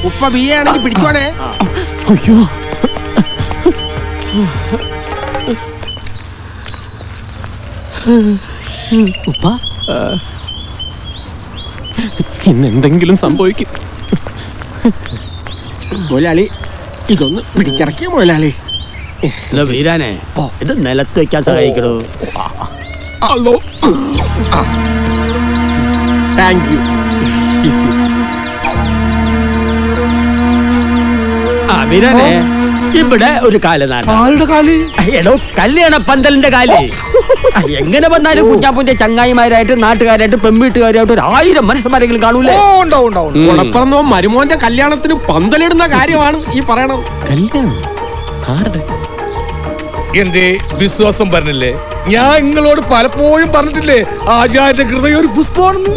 ഉപ്പ ബിയെ ആണെങ്കിൽ പിടിച്ചോണേ. അയ്യോ ഉപ്പ ഇന്നെന്തെങ്കിലും സംഭവിക്കും. മുതലാളി ഇതൊന്ന് പിടിച്ചിറക്കിയ മുതലാളി. വീരാനെ ഇത് നിലത്ത് വെക്കാൻ സഹായിക്കണോ? Hello thank you. വീരാനെ ഇവിടെ ഒരു കാലനാണ്. ആരുടെ കാല്? എടോ കല്യാണ പന്തലിന്റെ കാല്. എങ്ങനെ വന്നാലും കുഞ്ഞാപ്പൂന്റെ ചങ്ങായിമാരായിട്ട് നാട്ടുകാരായിട്ട് പെൺവീട്ടുകാരായിട്ട് 1000 മനുഷ്യന്മാരെങ്കിലും കാണൂലേ? ഉടപ്പറന്നോ മരുമോന്റെ കല്യാണത്തിന് പന്തലിടുന്ന കാര്യമാണ് ഈ പറയണത്. കല്യാണം ആരുടെ? എന്റെ വിശ്വാസം പറഞ്ഞില്ലേ? ഞാൻ നിങ്ങളോട് പലപ്പോഴും പറഞ്ഞിട്ടില്ലേ ആചാര്യ ഹൃദയം ഒരു പുഷ്പമാണെന്ന്.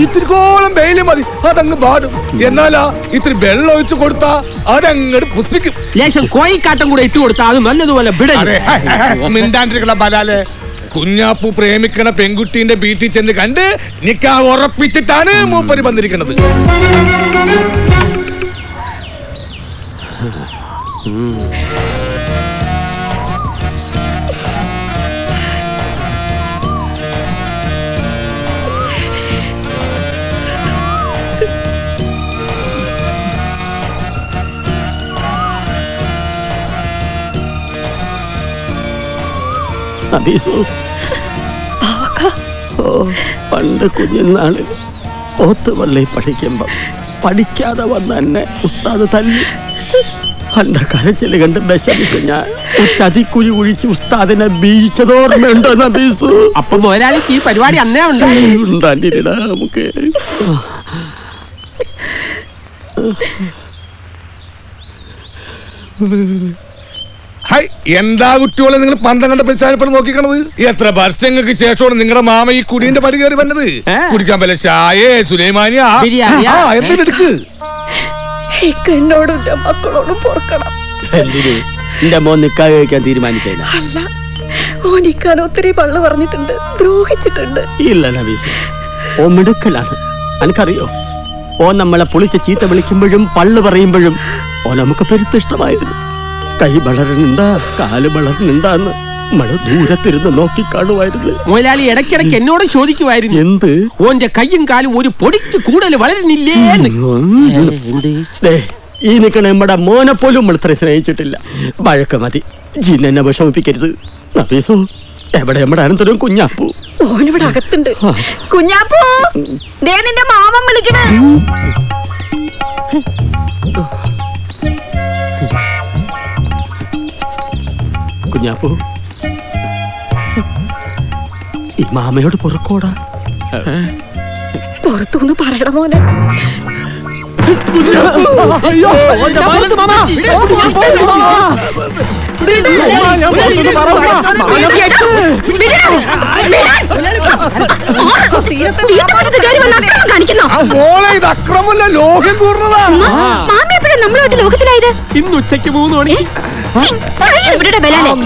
ഇത്തിരിക്കോളം വെയില് മതി അതങ്ങ് പാടും. എന്നാലാ ഇത്തിരി വെള്ളം ഒഴിച്ചു കൊടുത്താ അതങ്ങോട്ട് പുഷ്പിക്കും. ലേശം കോഴിക്കാട്ടം കൂടെ ഇട്ട് കൊടുത്താൽ അത് നല്ലതുപോലെ മിണ്ടാണ്ടിരിക്കണ ബലാലെ. കുഞ്ഞാപ്പു പ്രേമിക്കണ പെൺകുട്ടീന്റെ വീട്ടിൽ ചെന്ന് കണ്ട് നിക്കാഹ് ഉറപ്പിച്ചിട്ടാണ് മൂപ്പര് വന്നിരിക്കുന്നത്. പണ്ട് കുഞ്ഞുനാള് ഓത്തുവള്ളി പഠിക്കുമ്പോ പഠിക്കാതെ വന്ന എന്നെ ഉസ്താദ് തല്ലി. എന്റെ കരച്ചില് കണ്ട് വിഷമിച്ച് ഞാൻ ചതിക്കുഴി കുഴിച്ച് ഉസ്താദിനെ ബീച്ചതോർമ്മയുണ്ടോ നബീസു? അപ്പൊ മുതലാളിക്ക് ഈ പരിപാടി അന്നേ ഉണ്ടാണ്ടിടാ നമുക്ക്. എന്താ കുട്ടികളെ നിങ്ങൾ പന്തം കണ്ട പ്രചാരപ്പെട്ട് നോക്കിക്കണത്? എത്ര വർഷങ്ങൾക്ക് ശേഷമാണ് നിങ്ങളുടെ മാമ ഈ കുടീന്റെ പടി കയറി വന്നത്. കുടിക്കാൻ പല ചായേ സുലൈമാനിയാ എന്തെടുക്ക്. എന്നോടും മക്കളോടും പൊറുക്കണം. എന്റെ മോൻ നിക്കാഹ് കഴിക്കാൻ തീരുമാനിച്ചല്ല. ഓനിക്കാൻ ഒത്തിരി പള്ളു പറഞ്ഞിട്ടുണ്ട്, ദ്രോഹിച്ചിട്ടുണ്ട്. ഇല്ല നബീസ്, ഓ മിടുക്കലാണ്. എനിക്കറിയോ, ഓ നമ്മളെ പൊളിച്ച ചീത്ത വിളിക്കുമ്പോഴും പള്ളു പറയുമ്പോഴും ഓ നമുക്ക് പെരുത്തിഷ്ടമായിരുന്നു. കൈ വളരുന്നുണ്ടാ കാല് വളരുന്നുണ്ടാന്ന് നമ്മള് ദൂരത്തിരുന്ന് നോക്കിക്കാണുമായിരുന്നു. മുതലാളി ഇടയ്ക്കിടയ്ക്ക് എന്നോട് ചോദിക്കുമായിരുന്നു, എന്ത് ഓന്റെ കയ്യും കാലും ഒരു പൊടിക്ക് കൂടുതൽ വളരുന്നില്ലേ? ഈ നിക്കണ നമ്മുടെ മോനെ പോലും നമ്മൾ ഇത്ര സ്നേഹിച്ചിട്ടില്ല. വഴക്ക് മതി, ജിന്നെ വിഷമിപ്പിക്കരുത്. നബീസു, എവിടെ നമ്മുടെ അനന്തരം കുഞ്ഞാപ്പു? ഓനിവിടെ അകത്തുണ്ട്. കുഞ്ഞാപ്പു, ദേ നിന്റെ മാമൻ വിളിക്കണ. കുഞ്ഞാപ്പു, ഈ മാമയോട് പൊറുക്കോടാ. പുറത്തുനിന്ന് പറയണ മോനെ. ഇന്ന് ഉച്ചയ്ക്ക് 3 മണി.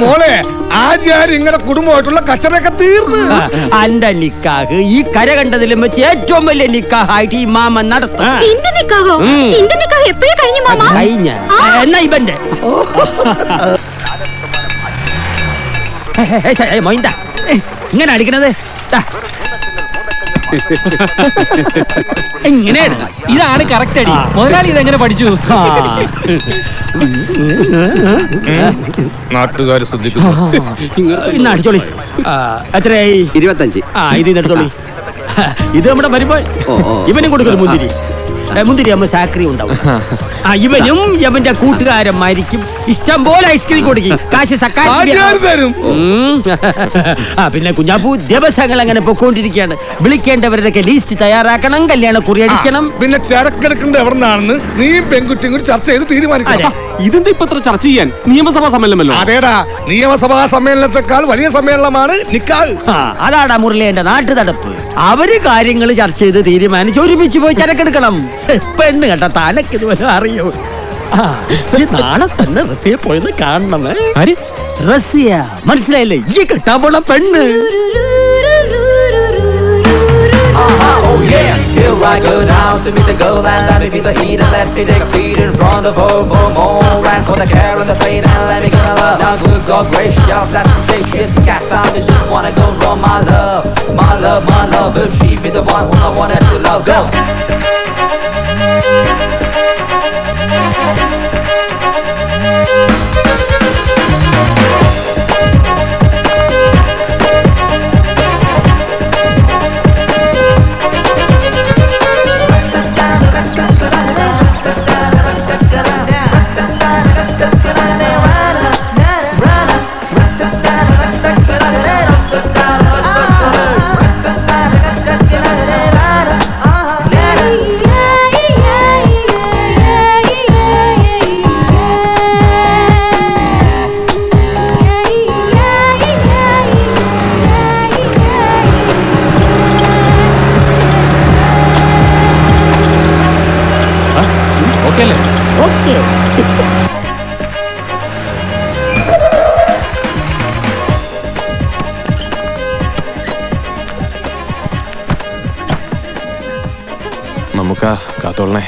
മോളെ ആചാര്യ നിങ്ങളുടെ കുടുംബമായിട്ടുള്ള കച്ചറയൊക്കെ തീർന്നു. എന്റെ നിക്കാഹ് ഈ കര കണ്ടതിലും വെച്ച് ഏറ്റവും വലിയ നിക്കാഹായിട്ട് ഈ മാമ നടത്തും. കഴിഞ്ഞ എന്നാ ഇവന്റെ മൊയ്ന്താ ഇങ്ങനെ അടിക്കണത്? ഇങ്ങനെയാണ്. ഇതാണ് കറക്റ്റ് അടി. മുതലാളി ഇതെങ്ങനെ പഠിച്ചു? നാട്ടുകാർ ശ്രദ്ധിക്കുന്നു. ഇന്ന് അടിച്ചോളി. എത്രയായി? 25. ഇത് എടുത്തോളി. ഇത് നമ്മുടെ വരുമ്പോ ഇവനും കൊടുക്കുന്നു മുന്തിരി. മുന്തിരി ആകുമ്പോ സാക്രി ഉണ്ടാവും. ഇവനും യവന്റെ കൂട്ടുകാരന്മാരിക്കും ഇഷ്ടം പോലെ ഐസ്ക്രീം കൊടുക്കും. കാശ് തരും. പിന്നെ കുഞ്ഞാപ്പൂ ദിവസങ്ങൾ അങ്ങനെ പൊക്കോണ്ടിരിക്കുകയാണ്. വിളിക്കേണ്ടവരുടെയൊക്കെ ലിസ്റ്റ് തയ്യാറാക്കണം, കല്യാണ കുറി അടിക്കണം. പിന്നെ ചരക്കെടുക്കേണ്ട എവിടെ നിന്നാണെന്ന് നീ പെൺകുട്ടിയും കൂടി ചർച്ച ചെയ്ത് തീരുമാനിക്കണം. ഇതെന്താ ഇപ്പൊ ചർച്ച ചെയ്യാൻ? നിയമസഭാ സമ്മേളനമല്ലോ. അതേടാ, നിയമസഭാ സമ്മേളനത്തെക്കാൾ വലിയ സമ്മേളനമാണ് നിക്കാഹ്. അതാടാ മുരളിന്റെ നാട്ടു നടപ്പ്. അവര് കാര്യങ്ങൾ ചർച്ച ചെയ്ത് തീരുമാനിച്ച് ഒരുമിച്ച് പോയി ചരക്കെടുക്കണം. പെണ്ണ് കേട്ട താനക്ക് ഇതുപോലെ അറിയോ? നാളെ തന്നെ റസിയെ പോയെന്ന് കാണണമേ. റസിയ മനസ്സിലായില്ലേ? ഈ കെട്ടാൻ പോണ പെണ്ണ്. Oh yeah, here I go now to meet the girl and let me feel the heat and let me take a feet in front of her more and for the care and the pain and let me get a love. Now good God gracious, that's contagious. Cast out, I just wanna go run my love, my love, my love. Will she be the one who I wanted to love? Go. Okay അല്ലേ? Okay. നമുക്ക് കാത്തോളണേ.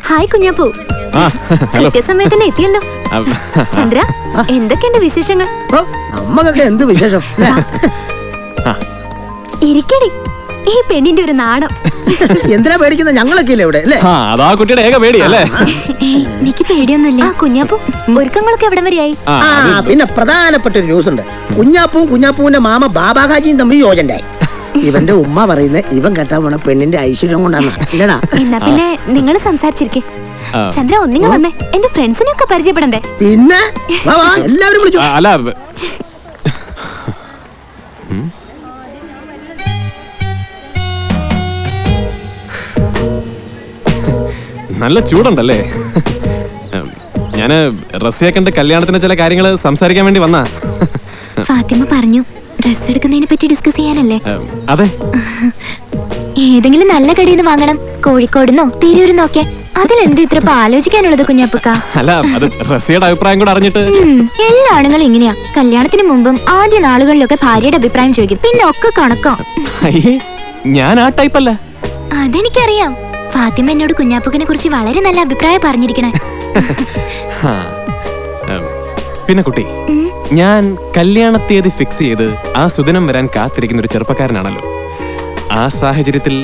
Hi Kunjappu, ആ hello. കൃത്യസമയത്ത് തന്നെ എത്തിയല്ലോ. ചന്ദ്ര, എന്തൊക്കെയുണ്ട് വിശേഷങ്ങൾ? ഓ, നമ്മക്കൊക്കെ എന്ത് വിശേഷം? ഇരിക്കടി, ഈ പെണ്ണിന്റെ ഒരു നാണം. എന്തിനാ പേടിക്കുന്ന? ഞങ്ങളൊക്കെ ഇല്ലേ ഇവിടെ അല്ലേ? അതാ കുട്ടിയുടെ ഏക പേടി അല്ലേ? എനിക്ക് പേടിയൊന്നുമില്ല. കുഞ്ഞാപ്പു, ഒരുക്കങ്ങളൊക്കെ എവിടം വരെയായി? പിന്നെ പ്രധാനപ്പെട്ട ഒരു ന്യൂസ് ഉണ്ട്. കുഞ്ഞാപ്പുവും കുഞ്ഞാപ്പുവിന്റെ മാമ ബാബാഹാജിയും തമ്മിൽ യോജനയായി. ഇവന്റെ ഉമ്മ പറയുന്നത് ഇവൻ കെട്ടാൻ പോണ പെണ്ണിന്റെ ഐശ്വര്യം കൊണ്ടാണ്. ഇല്ലടാ. എന്നാ പിന്നെ നിങ്ങൾ സംസാരിച്ചിരിക്കെ. ചന്ദ്ര, ഒന്നിങ്ങ വന്നേ, എന്റെ ഫ്രണ്ട്സിനെ ഒക്കെ പരിചയപ്പെടണ്ടേ? പിന്നെ വാ, വാ, എല്ലാവരും വിളിച്ചു. അല്ല, നല്ല ചൂടുണ്ടല്ലേ? ഞാന് റസിയാക്കന്റെ കല്യാണത്തിന്റെ ചില കാര്യങ്ങൾ സംസാരിക്കാൻ വേണ്ടി വന്നാ. ഫാത്തിമ പറഞ്ഞു ഡ്രസ് എടുക്കുന്നതിനെ പറ്റി ഡിസ്കസ് ചെയ്യാനല്ലേ? അതെ. ഏതെങ്കിലും നല്ല കടയിൽ നിന്ന് വാങ്ങണം, കോഴിക്കോടുന്നോ തിരൂരിന്നോ ഒക്കെ. അതിലെന്ത് ഇത്ര ആലോചിക്കാനുള്ളത് കുഞ്ഞാപ്പുക്ക? അല്ല, അത് റസിയുടെ അഭിപ്രായം കൂടെ അറിഞ്ഞിട്ട്. എല്ലാ ആണുങ്ങളും ഇങ്ങനെയാ. കല്യാണത്തിന് മുമ്പും ആദ്യ നാളുകളിലൊക്കെ ഭാര്യയുടെ അഭിപ്രായം ചോദിക്കും, പിന്നെ ഒക്കെ കണക്കോ. അയ്യേ, ഞാൻ ആ ടൈപ്പല്ല. അതെനിക്കറിയാം. ഫാത്തിമ എന്നോട് കുഞ്ഞാപ്പുക്കിനെ കുറിച്ച് വളരെ നല്ല അഭിപ്രായം പറഞ്ഞിരിക്കണേ. പിന്നെ കുട്ടി, ഞാൻ കല്യാണ തീയതി ഫിക്സ് ചെയ്ത് ആ സുദിനം വരാൻ കാത്തിരിക്കുന്ന ഒരു ചെറുപ്പക്കാരനാണല്ലോ. ആ സാഹചര്യത്തിൽ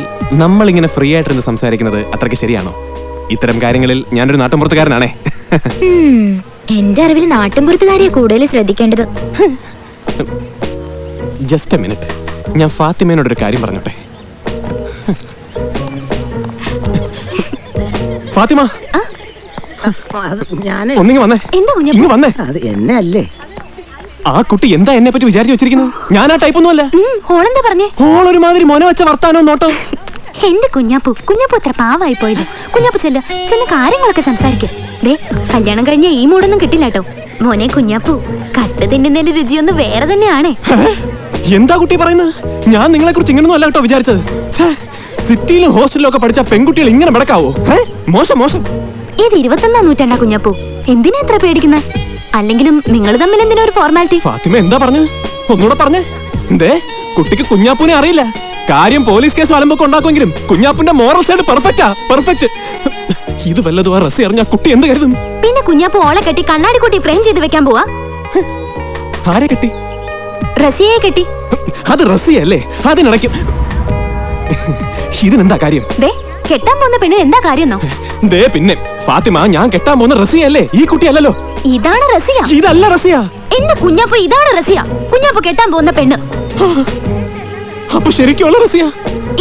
നമ്മൾ ഇങ്ങനെ ഫ്രീ ആയിട്ടിരുന്ന് സംസാരിക്കുന്നത് അത്രയ്ക്ക് ശരിയാണോ? ഇത്തരം കാര്യങ്ങളിൽ ഞാനൊരു നാട്ടിൻപുറത്തുകാരനാണേ. എന്റെ അറിവിൽ നാട്ടിൻപുറത്തുകാരിയെ കൂടുതൽ ശ്രദ്ധിക്കേണ്ടത്. ജസ്റ്റ് എ മിനിറ്റ്, ഞാൻ ഫാത്തിമേനോടൊരു കാര്യം പറഞ്ഞോട്ടെ. ഫാത്തിമ, ഒന്നിങ്ങ് വന്നേ. എന്താ ഇങ്ങ് വന്നേ. അത് എന്നെ അല്ലേ? ആ കുട്ടി എന്താ എന്നെ പറ്റി വിചാരിച്ചു വെച്ചിരിക്കുന്നത്? ഞാൻ ആ ടൈപ്പ് ഒന്നുമല്ല. ഹോളെന്താ പറഞ്ഞേ? ഹോൾ ഒരുമാതിരി മോനെ വെച്ച വർത്താനോ നോട്ടോ. എന്റെ കുഞ്ഞാപ്പു അത്ര പാവായി പോയല്ലോ. കുഞ്ഞാപ്പു ചെന്ന് കാര്യങ്ങളൊക്കെ സംസാരിക്കും. ദേ, കല്യാണം കഴിഞ്ഞ ഈ മൂടൊന്നും കിട്ടില്ല കേട്ടോ. മോനെ കുഞ്ഞാപ്പു, കട്ട് തിന്നുന്നതിന്റെ രുചിയൊന്ന് വേറെ തന്നെയാണേ. എന്താ കുട്ടി പറയുന്നത്? ഞാൻ നിങ്ങളെ കുറിച്ച് ഇങ്ങനൊന്നും അല്ല കേട്ടോ വിചാരിച്ചത്. സിറ്റിയിലും ഹോസ്റ്റലിലും ഒക്കെ പഠിച്ച പെൺകുട്ടികൾ ഇങ്ങനെ നടക്കാവോ? മോശം മോശം. ഇത് 21-ാം നൂറ്റാണ്ടാ കുഞ്ഞാപ്പു. എന്തിനാ എത്ര പേടിക്കുന്നത്? അല്ലെങ്കിലും നിങ്ങൾ തമ്മിൽ എന്തിനാ ഒരു ഫോർമാലിറ്റി? ഫാത്തിമ എന്താ പറഞ്ഞു? ഒന്നുകൂടെ പറഞ്ഞേ. എന്തേ, കുട്ടിക്ക് കുഞ്ഞാപ്പൂനെ അറിയില്ല. കാര്യം പോലീസ് കേസ് അലമ്പൊക്കെ ഉണ്ടാക്കുമെങ്കിലും കുഞ്ഞാപ്പൂന്റെ മോറൽ സൈഡ് പെർഫെക്റ്റ്. ഇത് വല്ലതും ആ റസി അറിഞ്ഞ കുട്ടി എന്ത് കരുതും? പിന്നെ കുഞ്ഞാപ്പു ഓളെ കെട്ടി കണ്ണാടി കൂട്ടി ഫ്രെയിം ചെയ്ത് വെക്കാൻ പോവാ. ആരെ കെട്ടി? റസിയെ കെട്ടി. അത് റസിയല്ലേ? അതിനിടയ്ക്ക് ഇതിനെന്താ കാര്യം? ദേ, കെട്ടാൻ പോകുന്ന പെണ്ണിന് എന്താ കാര്യം? ദേ, പിന്നെ ഫാത്തിമ, ഞാൻ കെട്ടാൻ പോകുന്ന റസിയല്ലേ, ഈ കുട്ടിയല്ലല്ലോ. ഇതാണ് റസിയ. ഇതല്ല റസിയ. എന്റെ കുഞ്ഞാപ്പു, ഇതാണ് റസിയ. കുഞ്ഞാപ്പു കെട്ടാൻ പോകുന്ന പെണ്ണ്. അപ്പൊ ശരിക്കുള്ള റസിയ?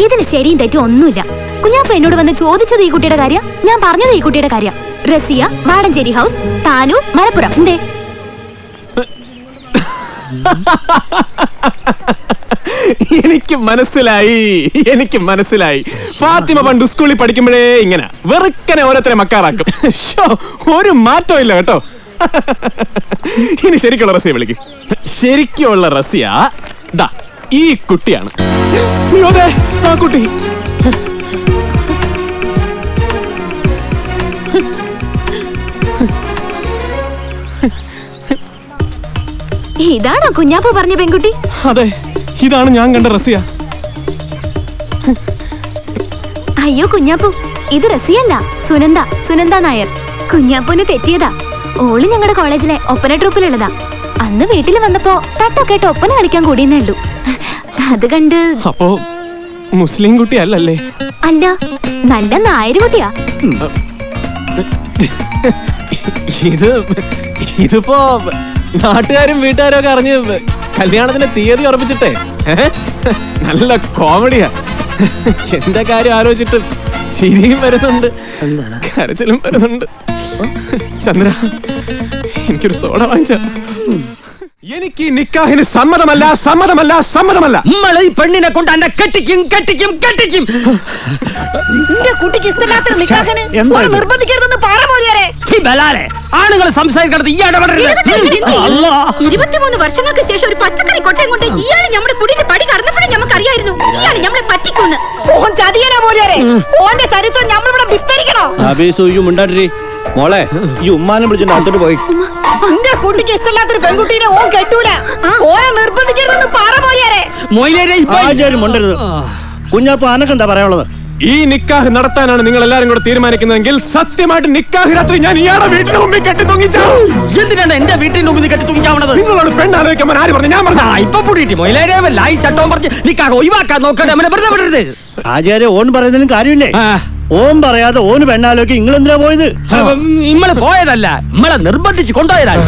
ഇതിന് ശരിയും തെറ്റും ഒന്നുമില്ല. കുഞ്ഞാപ്പു എന്നോട് വന്ന് ചോദിച്ചത് ഈ കുട്ടിയുടെ കാര്യം, ഞാൻ പറഞ്ഞത് ഈ കുട്ടിയുടെ കാര്യം. റസിയ, വാടഞ്ചേരി ഹൗസ്, താനൂർ, മലപ്പുറം. എന്തേ? എനിക്ക് മനസ്സിലായി. ഫാത്തിമ പണ്ട് സ്കൂളിൽ പഠിക്കുമ്പോഴേ ഇങ്ങനെ വെറുക്കനെ ഓരോരുത്തരെ മക്കാറാക്കും. ഒരു മാറ്റവും ഇല്ല കേട്ടോ. ഇനി ശരിക്കുള്ള റസിയ വിളിക്കും. ശരിക്കുള്ള റസിയ ദാ ഈ കുട്ടിയാണ്. ആ കുട്ടി ഇതാണോ കുഞ്ഞാപ്പു പറഞ്ഞ പെൺകുട്ടി? അതെ, ഇതാണ് ഞാൻ കണ്ട റസിയ. അയ്യോ കുഞ്ഞാപ്പു, ഇത് റസിയല്ല, സുനന്ദ നായർ. കുഞ്ഞാപ്പൂന് തെറ്റിയതാ. ഓള് ഞങ്ങളുടെ കോളേജിലെ ഒപ്പന ട്രൂപ്പിലുള്ളതാ. അന്ന് വീട്ടിൽ വന്നപ്പോ തട്ടൊക്കെ ഇട്ട് ഒപ്പന കളിക്കാൻ കൂടിയെന്നേ ഉള്ളൂ. അത് കണ്ട്. അപ്പോ മുസ്ലിം കുട്ടി അല്ലല്ലേ? അല്ല, നല്ല നായര് കുട്ടിയാ. ഇതിപ്പോ നാട്ടുകാരും വീട്ടുകാരും ഒക്കെ അറിഞ്ഞ് കല്യാണത്തിന്റെ തീയതി ഉറപ്പിച്ചിട്ടേ നല്ല കോമഡിയാ. എന്റെ കാര്യം ആലോചിച്ചിട്ട് ചിരിയും വരുന്നുണ്ട്, കരച്ചിലും വരുന്നുണ്ട്. ചന്ദ്ര, എനിക്കൊരു സോഡ വാങ്ങിച്ച. എനിക്ക് നിക്കാഹിന് സമ്മതമല്ല, സമ്മതമല്ല, സമ്മതമല്ല. നമ്മള് ഈ പെണ്ണിനെ കൊണ്ട് എന്നെ കെട്ടിക്കും. കുട്ടിക്ക് ഇഷ്ടമില്ലാത്ത നിക്കാഹിന് നിർബന്ധിക്കരുതെന്ന് പറ പോലെയാരെ. ആണുങ്ങൾ സംസാരിക്കണത് ഈ ഇടപെടരുത്. 23 വർഷങ്ങൾക്ക് ശേഷം ഒരു പച്ചക്കറി കൊട്ടയും കൊണ്ട് ഇയാള് നമ്മുടെ കുടിന്റെ പടി കടന്നപ്പോഴും നമുക്ക് അറിയായിരുന്നു ഇയാള് നമ്മളെ പറ്റിക്കുന്നു. ഓൻ ചതിയനാ പോലെയാരെ. ഓന്റെ ചരിത്രം നമ്മളിവിടെ വിസ്തരിക്കണോ? മോളെ, ഈ ഉമ്മാനെ വിളിച്ചിട്ട് അകത്തോട്ട് പോയി. എന്റെ കുട്ടിക്ക് ഇഷ്ടമില്ലാത്തൊരു പെൺകുട്ടീനെ ഓൻ കെട്ടൂല. ഓനെ നിർബന്ധിക്കരുതെന്ന് പറ പോലെയാരെ. മുണ്ടരുത്. കുഞ്ഞാപ്പ അനക്കെന്താ പറയാനുള്ളത്? ഈ നിക്കാഹ് നടത്താനാണ് നിങ്ങൾ എല്ലാരും കൂടെ തീരുമാനിക്കുന്നതെങ്കിൽ സത്യമായിട്ട് നിക്കാഹ് രാത്രി ഞാൻ ഇയാളുടെ വീട്ടിന് മുമ്പിൽ കെട്ടി തൂങ്ങിച്ചാ. എന്തിനാണ് എന്റെ വീട്ടിന് മുമ്പിൽ കെട്ടി തൂങ്ങിച്ചാവണത്? നിങ്ങളോട് പെണ്ണാലോചിക്കാൻ ആര് പറഞ്ഞു? ഞാൻ പറഞ്ഞു. ഇപ്പൊ പൂടിയിട്ട് മൊയിലേരേവല്ല ഈ ചട്ടവും പറഞ്ഞ് നിക്കാഹ് ഒഴിവാക്കാൻ നോക്കട്ടെ. നമ്മളെ വെറുതെ വിടരുത്. ആചാര്യ, ഓൻ പറയുന്നതിനും കാര്യമില്ലേ? ഓൻ പറയാതെ ഓന് പെണ്ണാലോക്ക് നിങ്ങളെന്തിനാ പോയത്? നമ്മള് പോയതല്ല, നമ്മളെ നിർബന്ധിച്ച് കൊണ്ടുപോയതാണ്.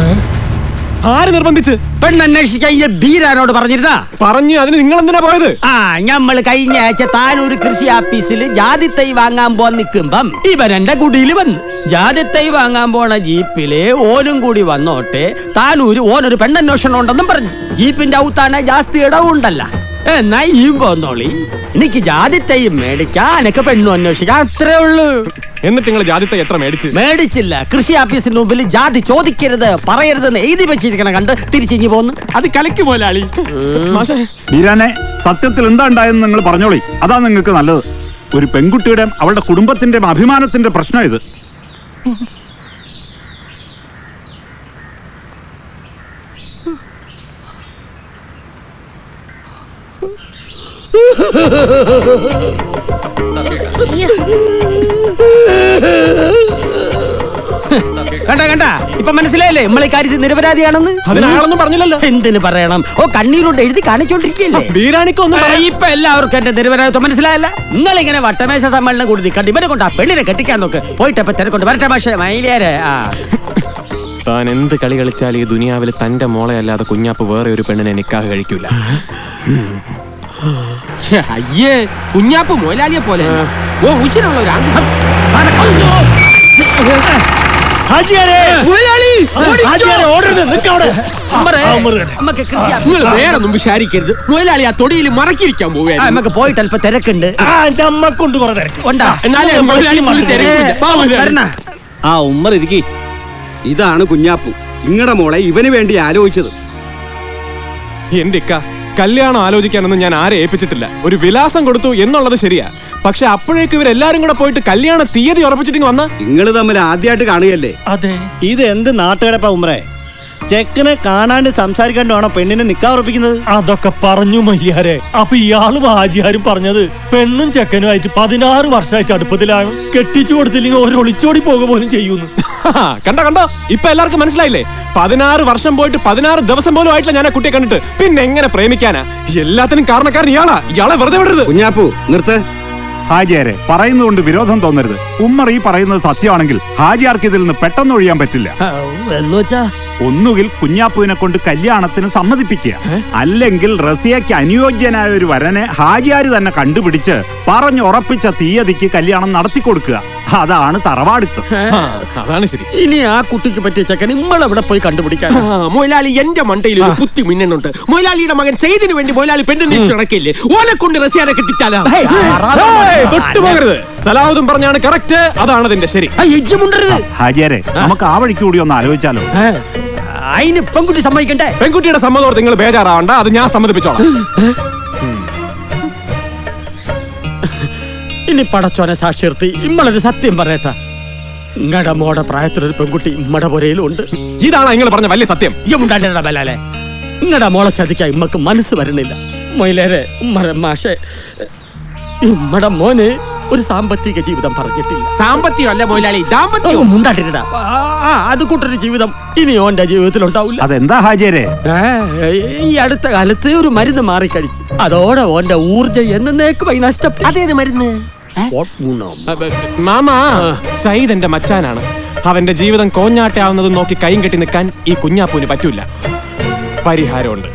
ആര് നിർബന്ധിച്ച്? പെണ്ണന്വേഷിക്കാൻ ഈ ബീരാനോട് പറഞ്ഞിരുന്നാ പറഞ്ഞു. അതിന് നിങ്ങൾ എന്തിനാ പോയത്? ഞമ്മള് കഴിഞ്ഞ ആഴ്ച താനൂർ കൃഷി ഓഫീസിൽ ജാതിത്തൈ വാങ്ങാൻ പോവാൻ നിൽക്കുമ്പം ഇവൻ എന്റെ കുടിയിൽ വന്നു. ജാതിത്തൈ വാങ്ങാൻ പോണ ജീപ്പില് ഓനും കൂടി വന്നോട്ടെ, താനൂര് ഓനൊരു പെണ്ണന്വേഷണം ഉണ്ടെന്നും പറഞ്ഞു. ജീപ്പിന്റെ ഔത്താണ് ജാസ്തി ഇടവുണ്ടല്ല. എന്നാ ഈ പോന്നോളി, എനിക്ക് ജാതിത്തൈയും മേടിക്കാം, എനക്ക് പെണ്ണും അന്വേഷിക്കാം, അത്രേ ഉള്ളൂ. എന്നിട്ട് നിങ്ങൾ ജാതിത്തൈ എത്ര മേടിച്ചില്ല. കൃഷി ഓഫീസിന് മുമ്പിൽ ജാതി ചോദിക്കരുത്, പറയരുതെന്ന് എഴുതി വെച്ചിരിക്കണം. കണ്ട് തിരിച്ചിങ്ങി പോന്നു. അത് കലക്ക് പോലാളി. ബീരാനെ, സത്യത്തിൽ എന്താ ഉണ്ടായെന്ന് നിങ്ങൾ പറഞ്ഞോളി. അതാ നിങ്ങൾക്ക് നല്ലത്. ഒരു പെൺകുട്ടിയുടെ അവളുടെ കുടുംബത്തിന്റെ അഭിമാനത്തിന്റെ പ്രശ്നം ഇത്. കണ്ട ഇപ്പൊ മനസ്സിലായില്ലേ നമ്മളെ കാര്യത്തിൽ നിരപരാധിയാണെന്ന്? അതിനാളൊന്നും പറഞ്ഞില്ലല്ലോ. എന്തിനു പറയണം? കണ്ണീരോട് എഴുതി കാണിച്ചോണ്ടിരിക്കല്ലേ. ബീരാണിക്കൊന്നും ഇപ്പൊ എല്ലാവർക്കും എന്റെ നിരപരാധിത്വം മനസ്സിലായല്ല. നിങ്ങളിങ്ങനെ വട്ടമേശ സമ്മേളനം കൂടി നിൽക്കണ്ട. ഇവരെ കൊണ്ട് ആ പെണ്ണിനെ കെട്ടിക്കാൻ നോക്ക്. പോയിട്ടപ്പ തിരക്കൊണ്ട് വരട്ടെ. പക്ഷേ മൈലിയാരെ, താൻ എന്ത് കളി കളിച്ചാൽ ഈ ദുനിയാവിൽ തന്റെ മോളെ അല്ലാതെ കുഞ്ഞാപ്പ് വേറെ ഒരു പെണ്ണിനെ നിക്കാഹ് കഴിക്കൂല. അയ്യേ, കുഞ്ഞാപ്പ് മൊയിലാലിയെ പോലെ ഉച്ചിനുള്ള ഒരു വേറൊന്നും വിചാരിക്കരുത്. മൊയിലാളി ആ തൊടിയിൽ മറക്കിരിക്കാൻ പോവുക. നമുക്ക് പോയിട്ട് അല്പം തിരക്കുണ്ട്. അമ്മക്കൊണ്ട് കുറെ തിരക്ക്. ആ ഉമ്മർ ഇരിക്കി. ഇതാണ് കുഞ്ഞാപ്പു, നിങ്ങളുടെ മോളെ ഇവന് വേണ്ടി ആലോചിച്ചത്. എന്റെ ഇക്ക, കല്യാണം ആലോചിക്കാനൊന്നും ഞാൻ ആരെ ഏൽപ്പിച്ചിട്ടില്ല. ഒരു വിലാസം കൊടുത്തു എന്നുള്ളത് ശരിയാ. പക്ഷെ അപ്പോഴേക്കും ഇവരെല്ലാരും കൂടെ പോയിട്ട് കല്യാണ തീയതി ഉറപ്പിച്ചിട്ട് വന്ന നിങ്ങൾ തമ്മിൽ ആദ്യമായിട്ട് കാണുകയല്ലേ? അതെ. ഇത് എന്ത് നാട്ടുകിടപ്പാ ഉമ്മറെ? ചെക്കനെ കാണാണ്ട് സംസാരിക്കാണ്ട് വേണം പെണ്ണിനെ നിക്കാ ഉറപ്പിക്കുന്നത്. അതൊക്കെ പറഞ്ഞു മയ്യാരെ. അപ്പൊ ഇയാളും ഹാജിയാരും പറഞ്ഞത് പെണ്ണും ചെക്കനുമായിട്ട് 16 വർഷമായിട്ട് അടുപ്പത്തിലാണ്. കെട്ടിച്ചു കൊടുത്തില്ലെങ്കിൽ ഒരു ഒളിച്ചോടി പോകുക പോലും ചെയ്യുന്നു. കണ്ടോ ഇപ്പൊ എല്ലാവർക്കും മനസ്സിലായില്ലേ? 16 വർഷം പോയിട്ട് 16 ദിവസം പോലും ആയിട്ടില്ല ഞാൻ ആ കുട്ടിയെ കണ്ടിട്ട്. പിന്നെ എങ്ങനെ പ്രേമിക്കാനാ? എല്ലാത്തിനും കാരണക്കാരൻ ഇയാളെ വെറുതെ വിടരുത്. കുഞ്ഞാപ്പു നിർത്ത്. ഹാജിയാരെ, പറയുന്നതുകൊണ്ട് വിരോധം തോന്നരുത്. ഉമ്മർ ഈ പറയുന്നത് സത്യമാണെങ്കിൽ ഹാജിയാർക്ക് ഇതിൽ നിന്ന് പെട്ടെന്ന് ഒഴിയാൻ പറ്റില്ല. എന്നുവെച്ചാ ഒന്നുകിൽ കുഞ്ഞാപ്പുവിനെ കൊണ്ട് കല്യാണത്തിന് സമ്മതിപ്പിക്കുക, അല്ലെങ്കിൽ റസിയയ്ക്ക് അനുയോജ്യനായ ഒരു വരനെ ഹാജിയാര് തന്നെ കണ്ടുപിടിച്ച് പറഞ്ഞുറപ്പിച്ച തീയതിക്ക് കല്യാണം നടത്തി കൊടുക്കുക. അതാണ് തറവാടിത്തം. അതാണ് ശരി. ഇനി ആ കുട്ടിക്ക് പറ്റിയ ചെക്കൻ നമ്മളെവിടെ പോയി കണ്ടുപിടിക്കാൻ? മൊയിലാളി എന്റെ മണ്ടയിൽ ഒരു കുത്തി മിന്നുന്നുണ്ട്. മൊയിലാളിയുടെ മകൻ ചെയ്തിന് വേണ്ടി മൊയിലാളി പെണ്ണിനെ നടക്കില്ലേ? ഓനെ കൊണ്ട് റസിയാനെ കിട്ടിച്ചാലോ? തൊട്ടുപോകരുത്. സലാഹുദ്ദീൻ പറഞ്ഞാണ് കറക്റ്റ്. അതാണ് അതിന്റെ ശരി. ഹാജിയാരെ, നമുക്ക് ആ വഴിക്ക് കൂടി ഒന്ന് ആലോചിച്ചാലോ? അതിന് പെൺകുട്ടി സമ്മതിക്കണ്ടേ? പെൺകുട്ടിയുടെ സമ്മതോടെ നിങ്ങൾ ബേജാറാവണ്ട, അത് ഞാൻ സമ്മതിപ്പിച്ചോളാം. ഇനി പടച്ചോനെ സാക്ഷിർത്തി ഇമ്മളൊരു സത്യം പറയട്ട. ഇങ്ങടെ മോടെ പ്രായത്തിലൊരു പെൺകുട്ടി ഇമ്മടെ പുരയിലുണ്ട്. ഇതാണ് നിങ്ങൾ പറഞ്ഞ വലിയ സത്യം. ബലാലെ, ഇങ്ങടെ മോളെ ചതിക്കാൻ ഇമ്മക്ക് മനസ്സ് വരണില്ല. മൊയിലേരെ മാഷെ ഇമ്മടെ മോന് ഒരു സാമ്പത്തിക ജീവിതം പറഞ്ഞിട്ടില്ല. സാമ്പത്തികം അല്ല മുതലാളി, ദാമ്പത്യം. മുണ്ടാട്ടിട്ടാ അത് കൂട്ടൊരു ജീവിതം ഇനി ഓന്റെ ജീവിതത്തിൽ ഉണ്ടാവില്ല. അതെന്താ ഹാജിയരെ? ഈ അടുത്ത കാലത്ത് ഒരു മരുന്ന് മാറിക്കഴിച്ച് അതോടെ ഓന്റെ ഊർജം എന്നേക്കുമായി നഷ്ടപ്പെട്ടു. അതേത് മരുന്ന്? മാമാ, സയ്യിദ് എന്റെ മച്ചാനാണ്. അവന്റെ ജീവിതം കോഞ്ഞാട്ടയാവുന്നത് നോക്കി കൈയും കെട്ടി നിൽക്കാൻ ഈ കുഞ്ഞാപ്പൂന് പറ്റൂല. പരിഹാരമുണ്ട്.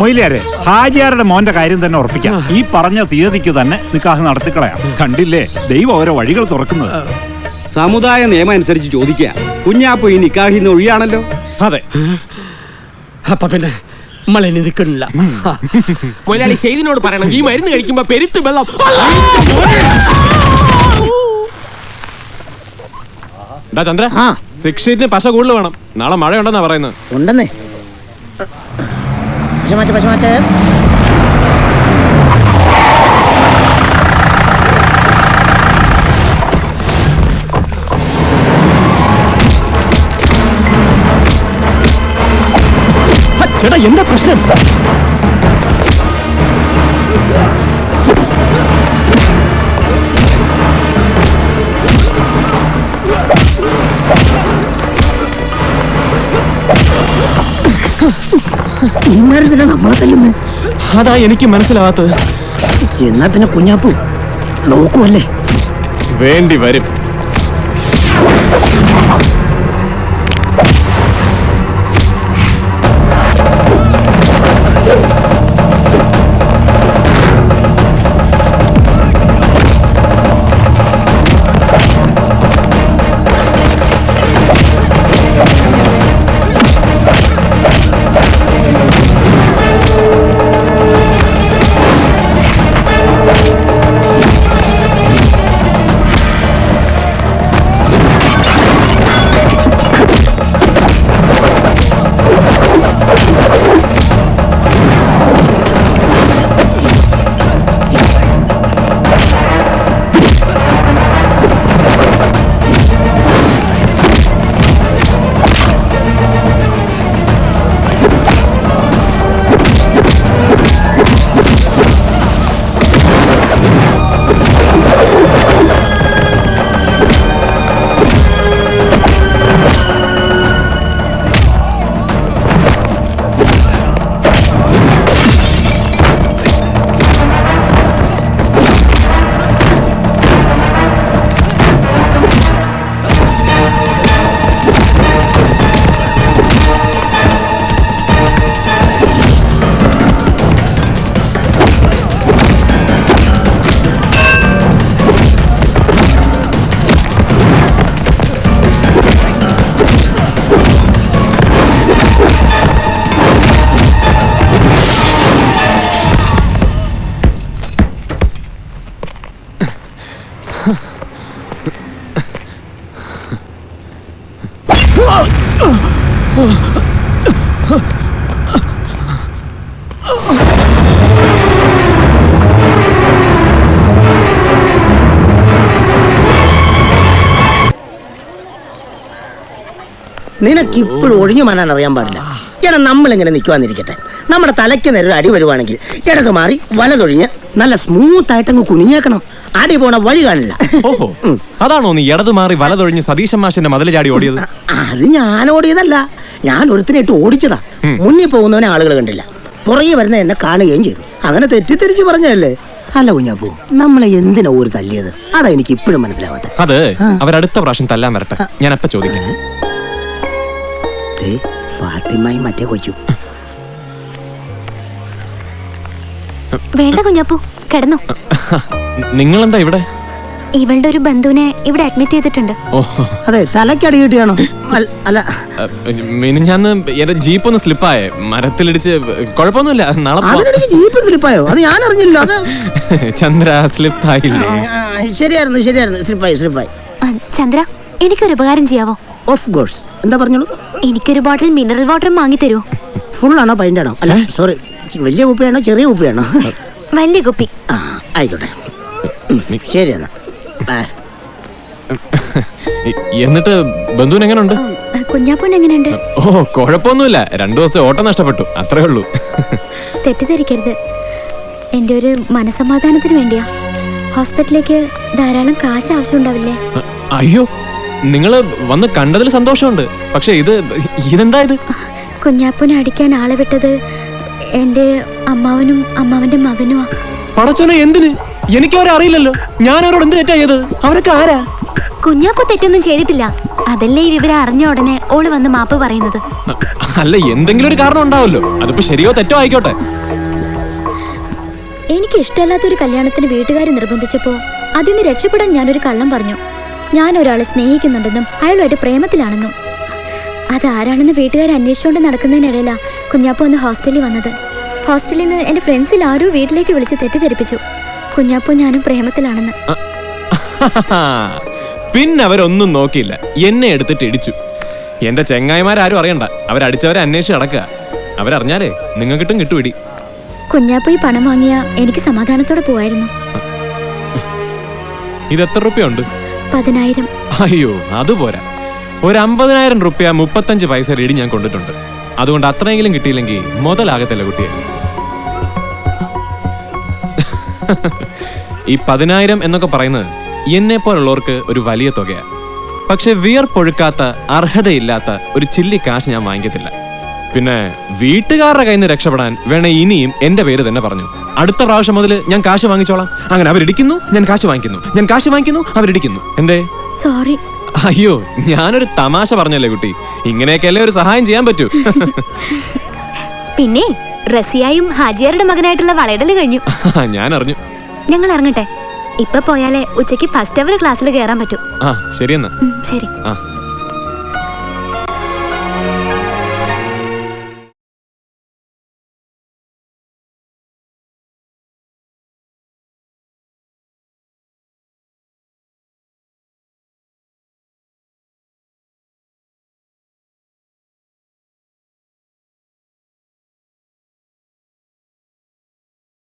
മൊയിലിയാരെ, ഹാജിയാരുടെ മോന്റെ കാര്യം തന്നെ ഉറപ്പിക്കാം. ഈ പറഞ്ഞ തീയതിക്ക് തന്നെ നിക്കാഹ് നടത്തിക്കളയാം. കണ്ടില്ലേ ദൈവം ഓരോ വഴികൾ തുറക്കുന്നത്. സമുദായ നിയമം അനുസരിച്ച് ചോദിക്കുക, കുഞ്ഞാപ്പു ഈ നിക്കാഹിന്ന് ഒഴിയാണല്ലോ. അതെ. അപ്പൊ പിന്നെ നമ്മളിനി നിൽക്കണില്ല. മുതലാളി ചെയ്തിനോട് പറയണം, ഈ മരുന്ന് കഴിക്കുമ്പോ പെരുത്ത് വെള്ളം. എന്താ ചന്ദ്ര, സിക്സ് പശ കൂടുതൽ വേണം. നാളെ മഴയുണ്ടെന്നാ പറയുന്നത്. ഉണ്ടെന്നേ. ചേട്ടാ എന്താ പ്രശ്നം? നമ്മളെ തല്ലുന്നേ. അതാ എനിക്ക് മനസ്സിലാവാത്തത്. എന്നാ പിന്നെ കുഞ്ഞാപ്പു നോക്കുവല്ലേ? വേണ്ടി വരും. നിനക്ക് ഇപ്പോഴും ഒഴിഞ്ഞു മാറാൻ അറിയാൻ പാടില്ല. എടാ നമ്മളിങ്ങനെ നിൽക്കുവാന്നിരിക്കട്ടെ, നമ്മുടെ തലയ്ക്ക് നേരെ ഒരു അടി വരുവാണെങ്കിൽ ഇടത് മാറി വലതൊഴിഞ്ഞ് നല്ല സ്മൂത്ത് ആയിട്ട് അങ്ങ് കുനിഞ്ഞേക്കണം. അടി പോണ വഴി കാണില്ല. ഓഹോ, അതാണോ നീ ഇടതു മാറി വലതൊഴിഞ്ഞ് സതീശൻ മാഷിന്റെ മതിൽ ചാടി ഓടിയത്? അത് ഞാൻ ഓടിയതല്ല, ഞാൻ ഒരുത്തിനായിട്ട് ഓടിച്ചതാ. മുന്നിൽ പോകുന്നവനെ ആളുകൾ കണ്ടില്ല, പുറകെ വരുന്ന എന്നെ കാണുകയും ചെയ്തു. അങ്ങനെ തെറ്റിദ്ധരിച്ച് പറഞ്ഞല്ലേ. അല്ല കുഞ്ഞാപ്പൂ, നമ്മളെ എന്തിനാ ഒരു തല്ലിയത്? അതാ എനിക്ക് ഇപ്പോഴും മനസ്സിലാവാത്ത. അത് അവരടുത്ത പ്രാവശ്യം തല്ലാൻ വരട്ടെ, ഞാൻ എപ്പ ചോദിക്കാം. ഫാത്തിമായി മറ്റേ കൊച്ചു. വേണ്ട കുഞ്ഞാപ്പൂ, കിടന്നു. നിങ്ങളെന്താ ഇവിടെ? ഇവളുടെ ഒരു ബന്ധുവിനെ ഇവിടെ അഡ്മിറ്റ് ചെയ്തിട്ടുണ്ട്. അതെ, തലക്കടി കിട്ടിയാണോ? അല്ല, മിനിഞ്ഞാന്ന് എന്റെ ജീപ്പ് ഒന്ന് സ്ലിപ്പായേ, മരത്തിലിടിച്ച്. കുഴപ്പമൊന്നുമില്ല, നാളെ ജീപ്പ് സ്ലിപ്പായോ? അത് ഞാൻ അറിഞ്ഞില്ല. അത് ചന്ദ്ര സ്ലിപ്പായില്ലേ? ശരിയായിരുന്നു, സ്ലിപ്പായി. ചന്ദ്ര, എനിക്കൊരു ഉപകാരം ചെയ്യാവോ? Of course. എന്താ പറഞ്ഞോളൂ. എനിക്കൊരു ബോട്ടിൽ മിനറൽ വാട്ടർ വാങ്ങി തരുമോ? ഫുൾ ആണോ പൈൻ്റ് ആണോ? അല്ല സോറി, വലിയ കുപ്പിയാണോ ചെറിയ കുപ്പിയാണോ? വലിയ കുപ്പി. ആയിക്കോട്ടെ, ശരി എന്നാ. എന്നിട്ട് ബന്ധുവിന് എങ്ങനെയുണ്ട്? കുഞ്ഞാപ്പൂന് എങ്ങനെയുണ്ട്? ഓ കുഴപ്പമൊന്നുമില്ല, 2 ദിവസത്തെ ഓട്ടം നഷ്ടപ്പെട്ടു, അത്രേ ഉള്ളൂ. തെറ്റിദ്ധരിക്കരുത്, എന്റെ ഒരു മനസമാധാനത്തിന് വേണ്ടിയാ. ഹോസ്പിറ്റലിലേക്ക് ധാരാളം കാശ് ആവശ്യമുണ്ടാവില്ലേ? അയ്യോ, നിങ്ങള് വന്ന് കണ്ടതിൽ സന്തോഷമുണ്ട്. പക്ഷെ ഇതെന്താ ഇത്? കുഞ്ഞാപ്പൂനെ അടിക്കാൻ ആളെ വിട്ടത് എന്റെ അമ്മാവനും അമ്മാവന്റെ മകനുമാ. പടച്ചോനെ, എന്തിന്? എനിക്ക് അവരെ അറിയില്ലല്ലോ. ഞാൻ അവരോട് എന്ത് തെറ്റാ ചെയ്തത്? അവരൊക്കെ ആരാ? കുഞ്ഞാപ്പൂ തെറ്റൊന്നും ചെയ്തിട്ടില്ല. അതല്ലേ ഈ വിവരം അറിഞ്ഞ ഉടനെ ഓള് വന്ന് മാപ്പ് പറയുന്നത്. അല്ല, എന്തെങ്കിലും ഒരു കാരണം ഉണ്ടാവല്ലോ. അതിപ്പോ ശരിയോ തെറ്റോ ആയിക്കോട്ടെ. എനിക്ക് ഇഷ്ടമല്ലാത്തൊരു കല്യാണത്തിന് വീട്ടുകാർ നിർബന്ധിച്ചപ്പോ അതിന് രക്ഷപ്പെടാൻ ഞാനൊരു കള്ളം പറഞ്ഞു. ഞാൻ ഒരാളെ സ്നേഹിക്കുന്നുണ്ടെന്നും അയാളുമായിട്ട് പ്രേമത്തിലാണെന്നും. അതാരാണെന്ന് വീട്ടുകാർ അന്വേഷിച്ചുകൊണ്ട് നടക്കുന്നതിനിടയിലാ കുഞ്ഞാപ്പൂ ഒന്ന് ഹോസ്റ്റലിൽ വന്നത്. ഹോസ്റ്റലിൽ നിന്ന് എന്റെ ഫ്രണ്ട്സിൽ ആരോ വീട്ടിലേക്ക് വിളിച്ച് തെറ്റിദ്ധരിപ്പിച്ചു കുഞ്ഞാപ്പൂ ഞാനും പ്രേമത്തിലാണെന്ന്. പിന്നെ അവരൊന്നും നോക്കിയില്ല, എന്നെ എടുത്തിട്ട് ഇടിച്ചു. എന്റെ ചെങ്ങായിമാരും അറിയണ്ട, അവരടിച്ചവരെ അന്വേഷിച്ച് നടക്കുക. അവരറിഞ്ഞാലേ നിങ്ങൾക്കിട്ടും കിട്ടുപിടി. കുഞ്ഞാപ്പൂ ഈ പണം വാങ്ങിയ എനിക്ക് സമാധാനത്തോടെ പോവായിരുന്നു. ഇത് എത്ര റുപ്യ ഉണ്ട്? 10,000. അയ്യോ, അതുപോരാ. ഒരു 50,000 റുപ്യ 35 പൈസ ഇടി ഞാൻ കൊണ്ടിട്ടുണ്ട്. അതുകൊണ്ട് അത്രയെങ്കിലും കിട്ടിയില്ലെങ്കിൽ മുതലാകത്തില്ല കുട്ടിയെ. ഈ 10,000 എന്നൊക്കെ പറയുന്നത് എന്നെ പോലുള്ളവർക്ക് ഒരു വലിയ തുകയാണ്. പക്ഷെ വിയർപ്പൊഴുക്കാത്ത, അർഹതയില്ലാത്ത ഒരു ചില്ലി കാശ് ഞാൻ വാങ്ങിക്കത്തില്ല. പിന്നെ വീട്ടുകാരുടെ കയ്യിൽ നിന്ന് രക്ഷപ്പെടാൻ വേണേ ഇനിയും എന്റെ പേര് തന്നെ പറഞ്ഞു. അടുത്ത പ്രാവശ്യം മുതൽ ഞാൻ കാശ് വാങ്ങിച്ചോളാം. അങ്ങനെ അവരിടിക്കുന്നു, ഞാൻ കാശ് വാങ്ങിക്കുന്നു, ഞാൻ കാശ് വാങ്ങിക്കുന്നു, അവരിടിക്കുന്നു. എന്തേ? സോറി. അയ്യോ, ഞാനൊരു തമാശ പറഞ്ഞല്ലേ കുട്ടി. ഇങ്ങനെയൊക്കെയല്ലേ ഒരു സഹായം ചെയ്യാൻ പറ്റൂ. പിന്നെ റസിയായും ഹാജിയാരുടെ മകനായിട്ടുള്ള വളയിടല് കഴിഞ്ഞു. ഞാൻ അറിഞ്ഞു. ഞങ്ങൾ ഇറങ്ങട്ടെ. ഇപ്പൊ പോയാലേ ഉച്ചയ്ക്ക് ഫസ്റ്റ് അവർ ക്ലാസ്സിൽ കയറാൻ പറ്റൂ. ആ ശരി എന്നാ. ശരി. ആ